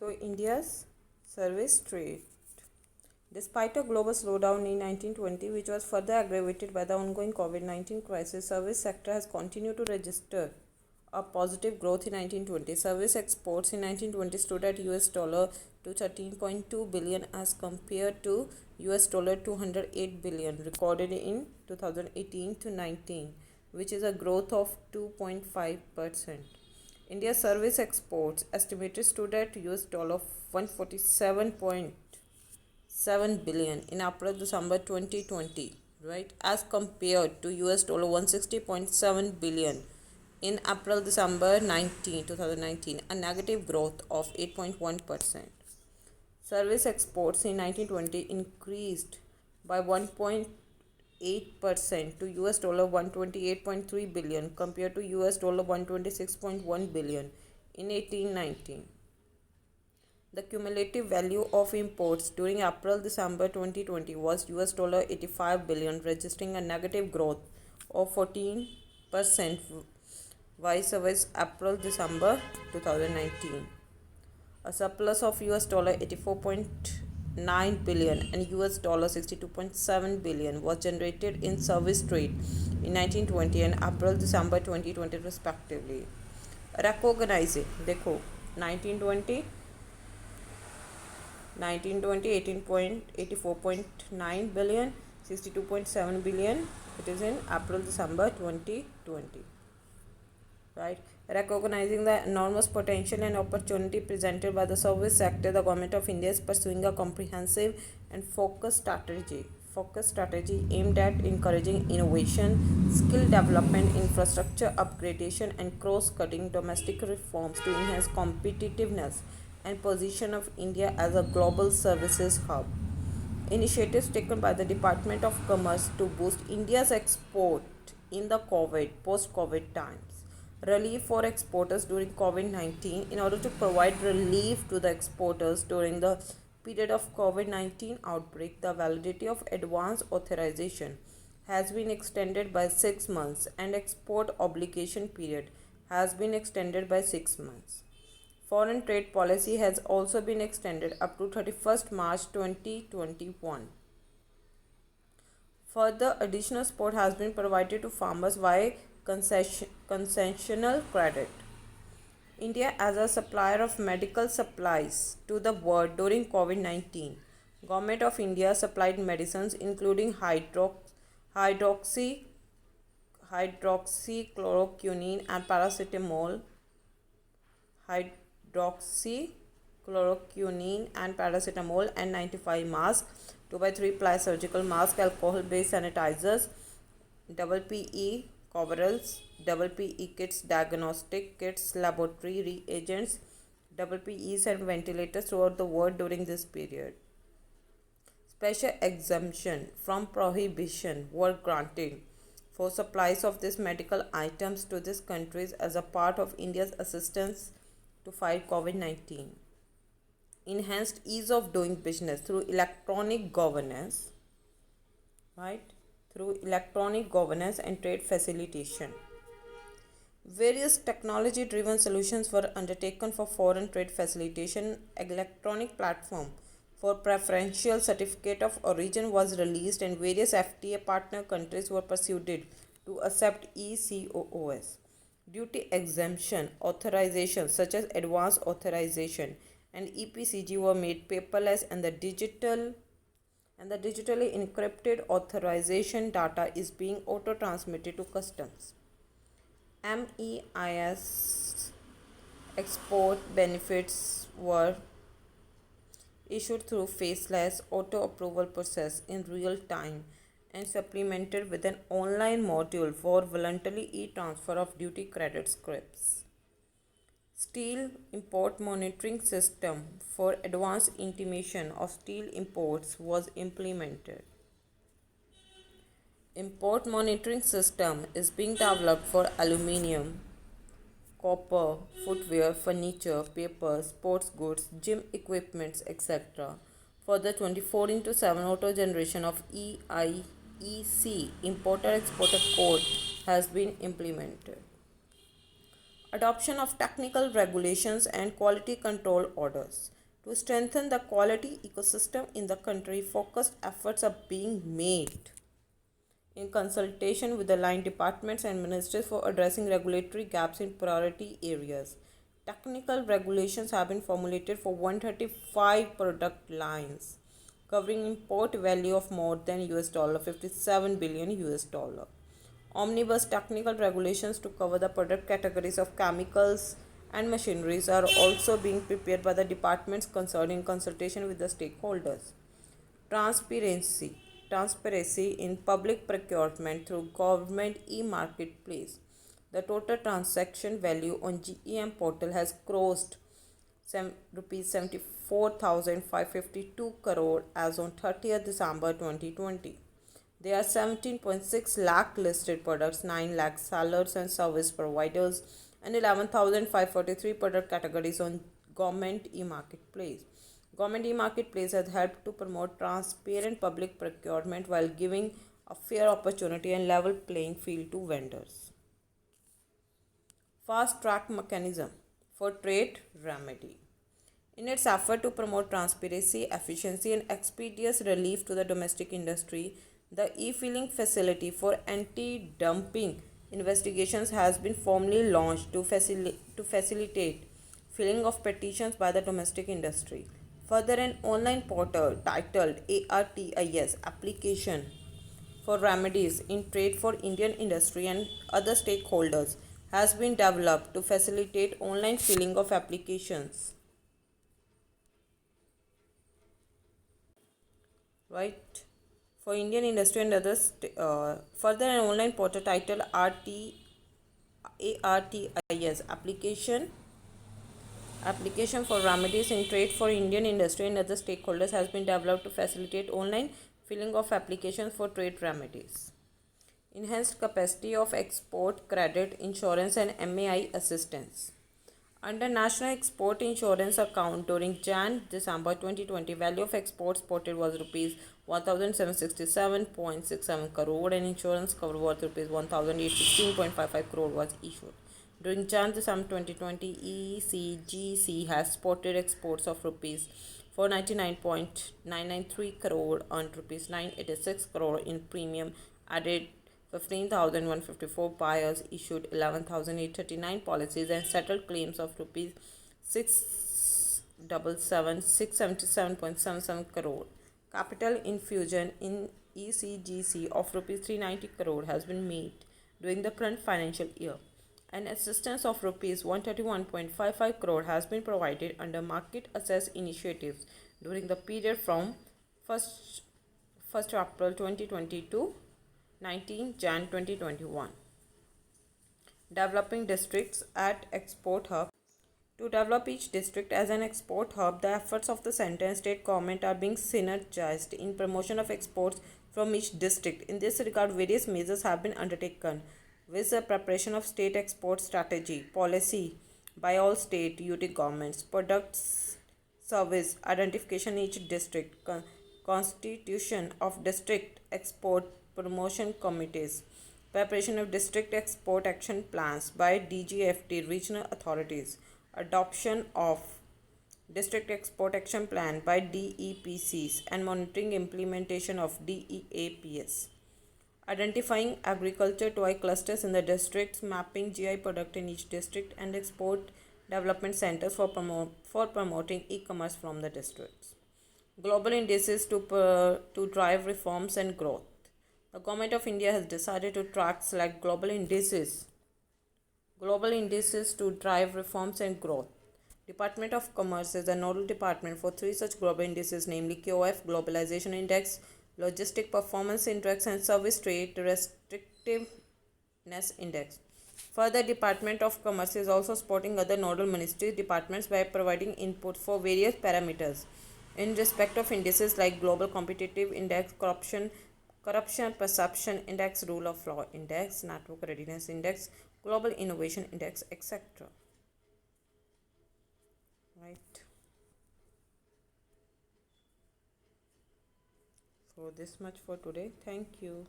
So, India's service trade. Despite a global slowdown in 1920, which was further aggravated by the ongoing COVID-19 crisis, service sector has continued to register a positive growth in 1920. Service exports in 1920 stood at US dollar to 13.2 billion as compared to US dollar 208 billion recorded in 2018 to 19, which is a growth of 2.5%. India's service exports estimated stood at US dollar 147.7 billion in April December 2020, right, as compared to US dollar 160.7 billion in April December 2019, a negative growth of 8.1%. Service exports in 1920 increased by 1.8% to US dollar 128.3 billion compared to US dollar 126.1 billion in 1819. The cumulative value of imports during April December 2020 was US dollar 85 billion, registering a negative growth of 14% vis-a-vis April December 2019. A surplus of US dollar 84.9 billion and US dollar 62.7 billion was generated in service trade in 1920 and April December 2020 respectively. Recognizing, देखो 1920 18.84.9 billion, 62.7 billion, it is in April December 2020, right? Recognizing the enormous potential and opportunity presented by the service sector, the Government of India is pursuing a comprehensive and focused strategy aimed at encouraging innovation, skill development, infrastructure upgradation, and cross-cutting domestic reforms to enhance competitiveness and position of India as a global services hub. Initiatives taken by the Department of Commerce to boost India's export in the post-COVID times. Relief for exporters during COVID-19. In order to provide relief to the exporters during the period of COVID-19 outbreak, the validity of advance authorization has been extended by 6 months and export obligation period has been extended by 6 months. Foreign trade policy has also been extended up to 31st March 2021. Further, additional support has been provided to farmers via concessional credit. India as a supplier of medical supplies to the world during COVID-19. Government of India supplied medicines including hydroxychloroquine and paracetamol, N95 masks, 2x3-ply surgical mask, alcohol-based sanitizers, PPE coveralls, PPE kits, diagnostic kits, laboratory reagents, PPEs and ventilators throughout the world during this period. Special exemption from prohibition were granted for supplies of these medical items to these countries as a part of India's assistance to fight COVID-19. Enhanced ease of doing business through electronic governance, right? Through electronic governance and trade facilitation. Various technology-driven solutions were undertaken for foreign trade facilitation. Electronic platform for preferential certificate of origin was released and various FTA partner countries were persuaded to accept ECOOS. Duty exemption authorizations such as advance authorization and EPCG were made paperless, and the digitally encrypted authorization data is being auto-transmitted to customs. MEIS export benefits were issued through faceless auto-approval process in real time and supplemented with an online module for voluntary e-transfer of duty credit scripts. Steel import monitoring system for advanced intimation of steel imports was implemented. Import monitoring system is being developed for aluminium, copper, footwear, furniture, paper, sports goods, gym equipments, etc. For the 24/7 auto generation of EIEC, Importer Exporter Code, has been implemented. Adoption of technical regulations and quality control orders. To strengthen the quality ecosystem in the country, focused efforts are being made in consultation with the line departments and ministries for addressing regulatory gaps in priority areas. Technical regulations have been formulated for 135 product lines, covering import value of more than $57 billion. Omnibus technical regulations to cover the product categories of chemicals and machineries are also being prepared by the departments concerned in consultation with the stakeholders. Transparency. Transparency in public procurement through government e-marketplace. The total transaction value on GEM portal has crossed rupees 74,552 crore as on 30th December 2020. There are 17.6 lakh listed products, 9 lakh sellers and service providers, and 11,543 product categories on government e-marketplace. Government e-marketplace has helped to promote transparent public procurement while giving a fair opportunity and level playing field to vendors. Fast track mechanism for trade remedy. In its effort to promote transparency, efficiency, and expeditious relief to the domestic industry, the e-filing facility for anti-dumping investigations has been formally launched to facilitate filing of petitions by the domestic industry. Further, an online portal titled ARTIS Application for Remedies in Trade for Indian Industry and Other Stakeholders has been developed to facilitate online filing of applications. Right? For Indian industry and others, further an online portal titled ARTIS Application for Remedies in Trade for Indian Industry and Other Stakeholders has been developed to facilitate online filing of applications for trade remedies. Enhanced capacity of export credit insurance and MAI assistance. Under National Export Insurance Account during Jan-December 2020, value of exports exported was rupees 1,767.67 crore and insurance cover worth rupees 1,816.55 crore was issued. During Jan-December 2020, ECGC has exported exports of rupees 499.993 crore and rupees 986 crore in premium added 15,154 buyers, issued 11,839 policies and settled claims of rupees 677,677.77 crore. Capital infusion in ECGC of rupees 390 crore has been made during the current financial year. An assistance of rupees 131.55 crore has been provided under market access initiatives during the period from 1st April 2020 to 19 Jan 2021. Developing districts at export hub. To develop each district as an export hub, the efforts of the centre and state government are being synergized in promotion of exports from each district. In this regard, various measures have been undertaken with the preparation of state export strategy, policy by all state UT governments, products, service, identification in each district, constitution of district export promotion committees, preparation of district export action plans by DGFT regional authorities, adoption of district export action plan by DEPCs and monitoring implementation of DEAPS. Identifying agriculture toy clusters in the districts, mapping GI product in each district and export development centers for promoting e-commerce from the districts. Global indices to drive reforms and growth. The Government of India has decided to select global indices to drive reforms and growth. Department of Commerce is the nodal department for 3 such global indices, namely QOF Globalization Index, Logistic Performance Index and Service Trade Restrictiveness Index. Further, Department of Commerce is also supporting other nodal ministry departments by providing input for various parameters in respect of indices like Global Competitive Index, Corruption Perception Index, Rule of Law Index, Network Readiness Index, Global Innovation Index, etc. Right. So this much for today. Thank you.